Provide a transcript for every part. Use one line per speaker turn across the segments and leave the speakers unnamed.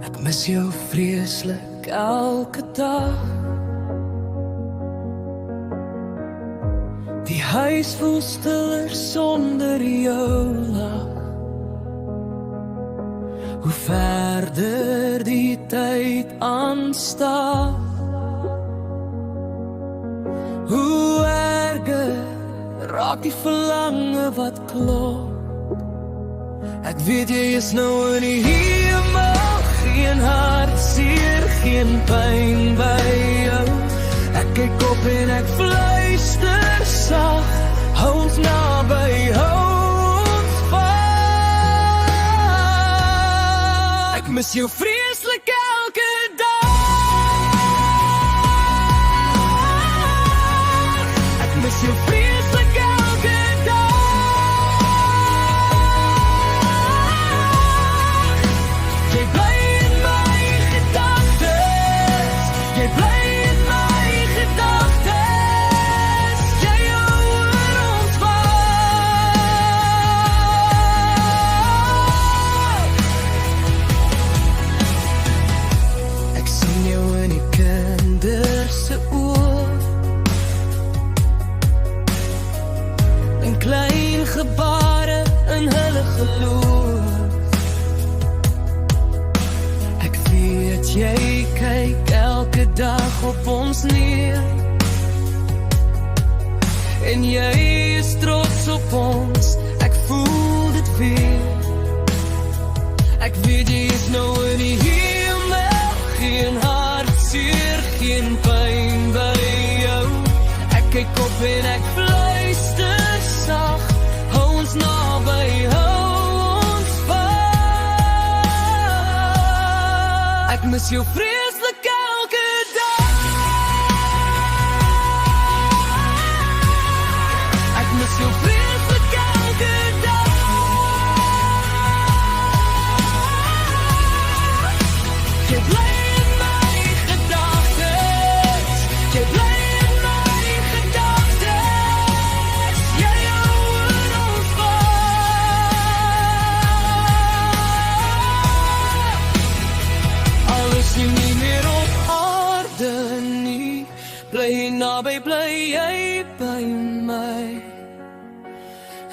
Ek mis jou vreeslik elke dag. Die huis voel stiller sonder jou lach. Hoe verder die tyd aanstap, hoe erger raak die verlange wat klop. Ek weet jy is nou in die hemel, geen hartseer, geen pyn by jou. Ek kyk op en ek fluister sag, hou ons naby, hou ons vas. Ek mis jou vreeslik elke dag. Ek mis jou vreeslik elke dag. Jy bly in my gedagtes, jy bly in my gedagtes, jy hou oor ons vas. Ek sien jou in die kinders se oë, en klein gebare in hulle geloof. Ek weet jy kyk elke dag op ons neer, en jy is trots op ons, ek voel dit weer. Ek weet jy is nou in die hemel, geen hartseer, geen pyn by jou. Ek kyk op en ek fluister sag, hou ons naby, hou ons vas. Ek mis jou vreeslik elke dag. Ek mis jou vreeslik elke dag. Jy bly in my gedagtes, jy bly in my gedagtes, jy hou oor ons vas. Al is jy nie meer op aarde nie, bly naby, bly jy by my.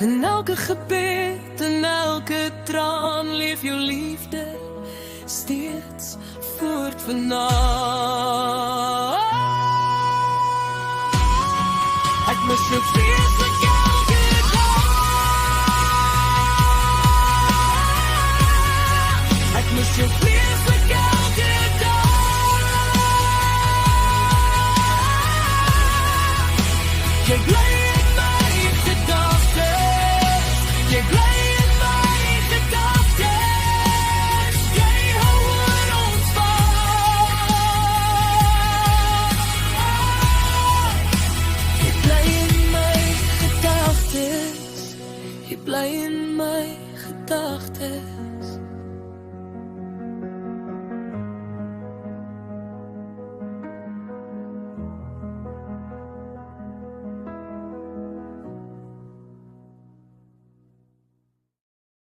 In elke gebed en elke traan leef jou liefde steeds voort vanaand. Ek mis jou vreeslik elke dag. Ek mis jou vreeslik elke dag. Jy bly in my gedagtes, jy bly in my gedagtes, jy hou oor ons vas. Jy bly in my gedagtes, jy bly in my gedagtes.